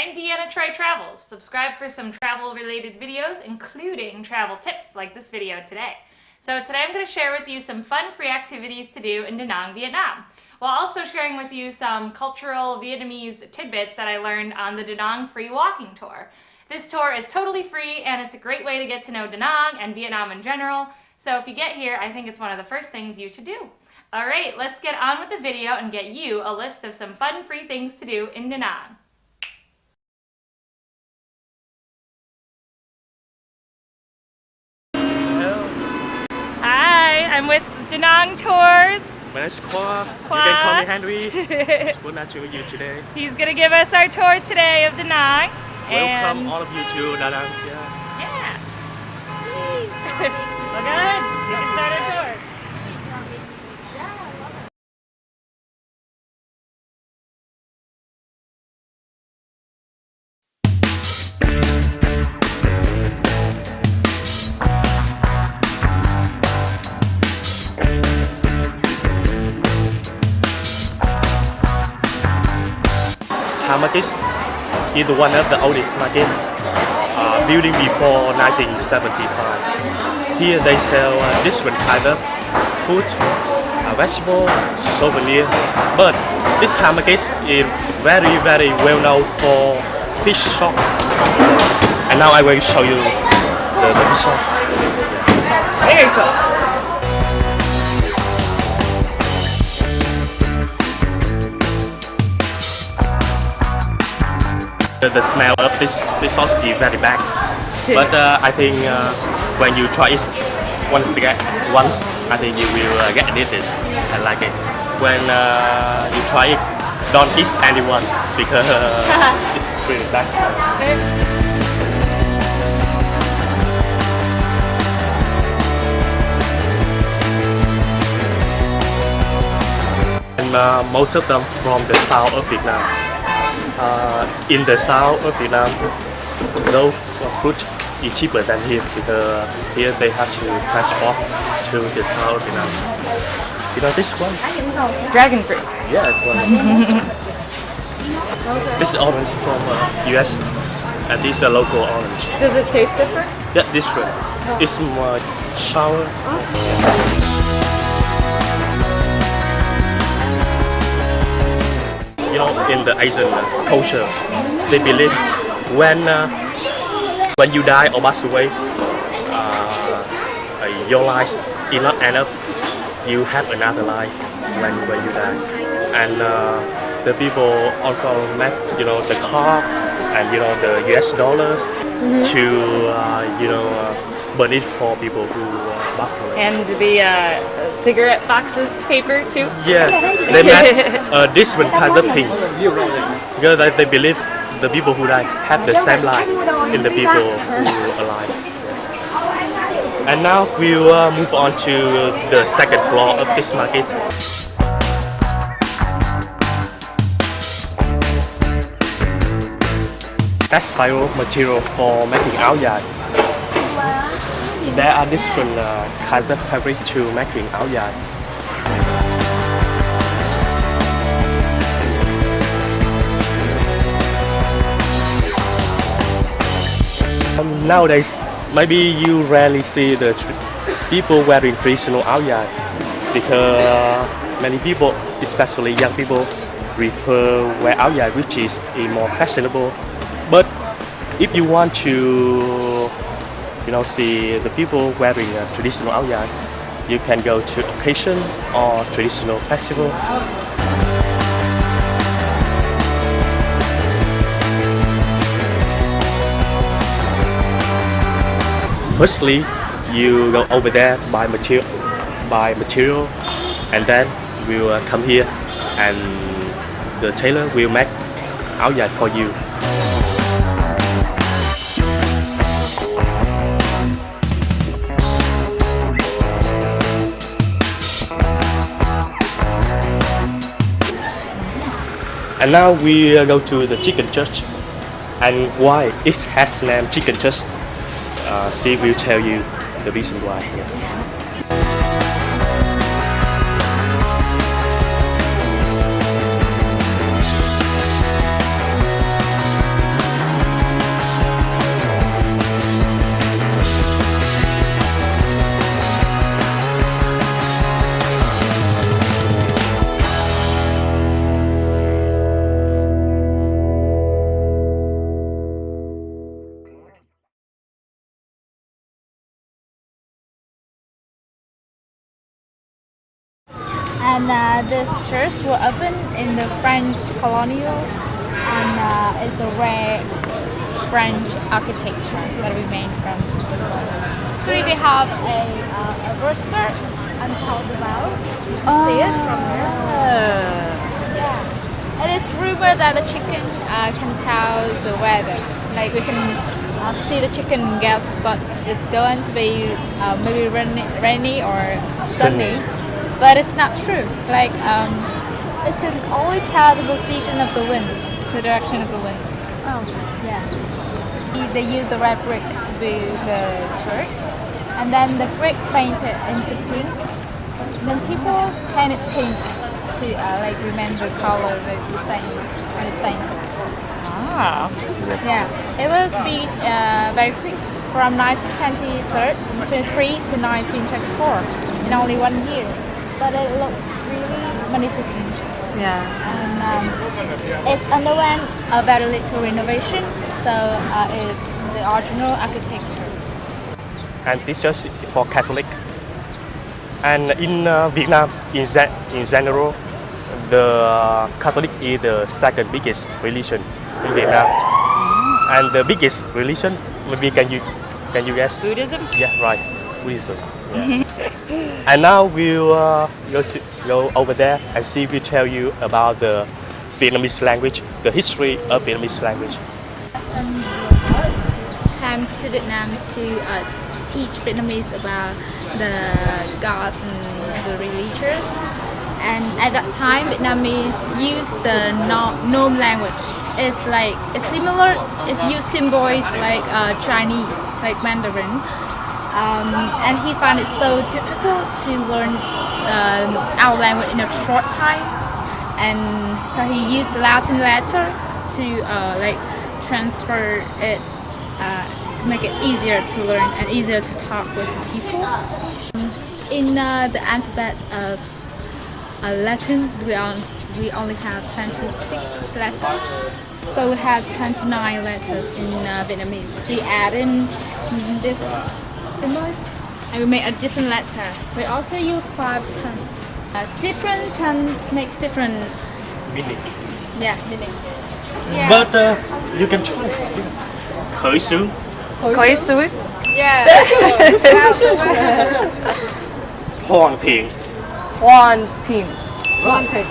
I'm Deanna Travels. Subscribe for some travel related videos, including travel tips like this video today. So today I'm going to share with you some fun free activities to do in Da Nang, Vietnam, while also sharing with you some cultural Vietnamese tidbits that I learned on the Da Nang free walking tour. This tour is totally free and it's a great way to get to know Da Nang and Vietnam in general. So if you get here, I think it's one of the first things you should do. Alright, let's get on with the video and get you a list of some fun free things to do in Da Nang. Hi, I'm with Da Nang Tours. My name is Kwa. You can call me Henry. It's good nice to meet you today. He's going to give us our tour today of Da Nang. Welcome all of you to Da Nang. Yeah. Look good. We can start our tour. Market is one of the oldest market building before 1975. Here they sell different kind of food, vegetable, souvenir. But this market is very well known for fish shops. And now I will show you the fish shops. Very cool. The smell of this sauce is very bad, but I think when you try it once, I think you will get addicted and like it. When you try it, don't eat anyone because it's really bad. And most of them from the south of Vietnam. In the south of Vietnam, no food is cheaper than here because here they have to transport to the south of Vietnam. You know this one? Dragon fruit. Yeah, this orange from US, and this is a local orange. Does it taste different? Yeah, this one. It's more sour. You know, in the Asian culture, they believe when you die or pass away, your life is not enough. You have another life when you die, and the people also make the car and the US dollars to burn it for people who pass away. And the cigarette boxes paper too? Yeah, they make different kinds of things because they believe the people who die have the same life in the people who are alive. And now we'll move on to the second floor of this market. Textile material for making áo dài. There are different kinds of fabric to making áo dài. Nowadays, maybe you rarely see the people wearing traditional áo dài because many people, especially young people, prefer wear áo dài, which is more fashionable. But if you want to see the people wearing a traditional áo dài, you can go to occasion or traditional festival. Firstly, you go over there buy material, and then we will come here and the tailor will make áo dài for you. And now we go to the chicken church. And why it has named chicken church? She will tell you the reason why. Yes. And this church was opened in the French colonial, and it's a rare French architecture that remained from. Here we have a rooster and called the bow. You can see it from here. Yeah. It is rumored that the chicken can tell the weather. Like we can see the chicken guess what it's going to be, maybe rainy or sunny. But it's not true. Like it can only tell the position of the wind, the direction of the wind. Oh. Yeah. They use the red brick to build the church, and then the brick painted into pink. Then people painted pink to like remain the color like the same and the same. Ah. Yeah. It was built very quick from 1923 to 1924 in only 1 year. But it looked really magnificent. Yeah. And it's underwent a very little renovation, so it's the original architecture. And this church for Catholic. And in Vietnam, in general, the Catholic is the second biggest religion in Vietnam. And the biggest religion, maybe can you guess? Buddhism? Yeah, right. Buddhism. Yeah. And now we'll go over there and see. We tell you about the Vietnamese language, the history of Vietnamese language. Some of us came to Vietnam to teach Vietnamese about the gods and the religions. And at that time, Vietnamese used the Nom language. It's similar. It's used symbols like Chinese, like Mandarin. And he found it so difficult to learn our language in a short time, and so he used Latin letter to like transfer it to make it easier to learn and easier to talk with people. In the alphabet of Latin, we only have 26 letters, but we have 29 letters in Vietnamese. We add in this symbols, and we make a different letter. We also use 5 tones. Different tones make different Meaning. meaning. Yeah. But you can try. Khởi xướng. Khởi xướng. Yeah. Hoàn thiện. One team. Perfect.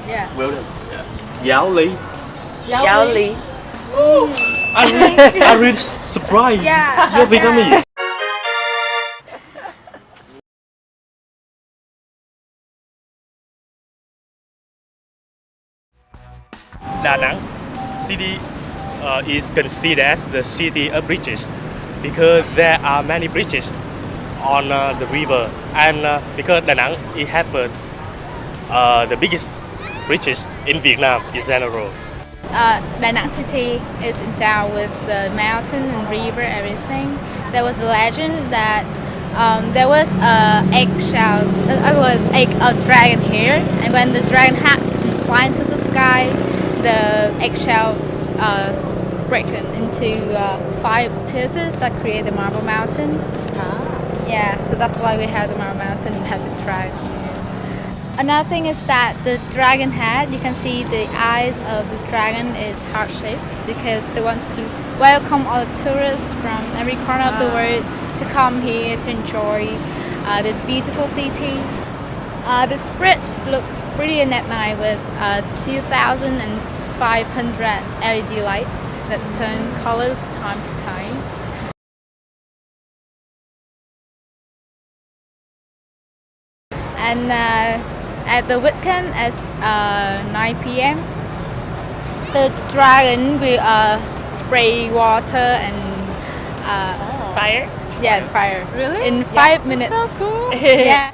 Yeah. Well done. Yeah. Giáo lý. Giáo lý. I really surprised. Yeah. You're Vietnamese. Da Nang city is considered as the city of bridges because there are many bridges on the river, and because Da Nang it has the biggest bridges in Vietnam in general. Da Nang city is endowed with the mountain and river, everything. There was a legend that there was a dragon here, and when the dragon hatched and fly into the sky, the eggshell broken into 5 pieces that create the Marble Mountain. Yeah, so that's why we have the Marble Mountain and have the dragon here. Another thing is that the dragon head, you can see the eyes of the dragon is heart-shaped because they want to welcome all the tourists from every corner of the world to come here to enjoy this beautiful city. This bridge looks brilliant at night with 2,500 LED lights that turn colors time to time. And at the weekend at 9 p.m., the dragon will spray water and Fire? yeah, fire. Really? In 5 minutes. That's so cool. Yeah.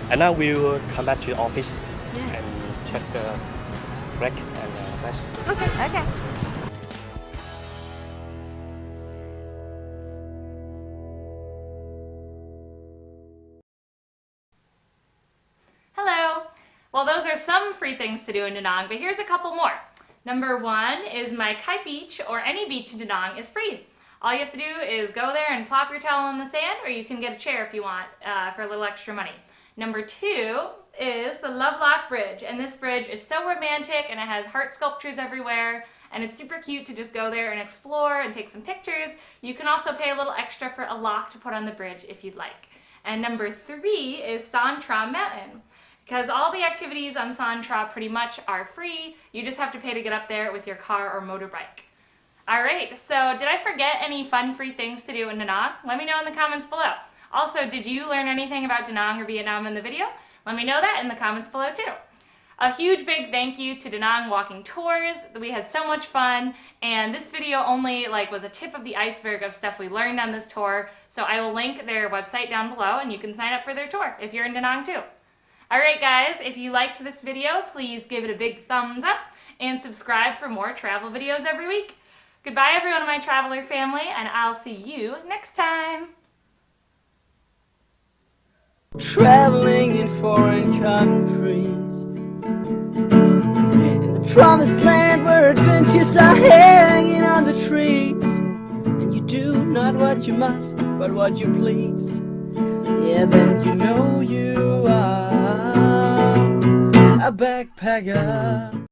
And now we will come back to the office Yeah. and check the break and rest. Okay. Hello! Well, those are some free things to do in Da Nang, but here's a couple more. Number 1 is my Kai Beach, or any beach in Da Nang, is free. All you have to do is go there and plop your towel on the sand, or you can get a chair if you want for a little extra money. Number 2 is the Lovelock Bridge, and this bridge is so romantic and it has heart sculptures everywhere and it's super cute to just go there and explore and take some pictures. You can also pay a little extra for a lock to put on the bridge if you'd like. And number 3 is San Tra Mountain, because all the activities on San Tra pretty much are free. You just have to pay to get up there with your car or motorbike. Alright, so did I forget any fun free things to do in Da Nang? Let me know in the comments below. Also, did you learn anything about Da Nang or Vietnam in the video? Let me know that in the comments below too. A huge big thank you to Da Nang Walking Tours. We had so much fun, and this video only was a tip of the iceberg of stuff we learned on this tour, so I will link their website down below and you can sign up for their tour if you're in Da Nang too. Alright guys, if you liked this video, please give it a big thumbs up and subscribe for more travel videos every week. Goodbye everyone in my traveler family, and I'll see you next time. Traveling in foreign countries, in the promised land where adventures are hanging on the trees, and you do not what you must, but what you please. Yeah, then you know you are a backpacker.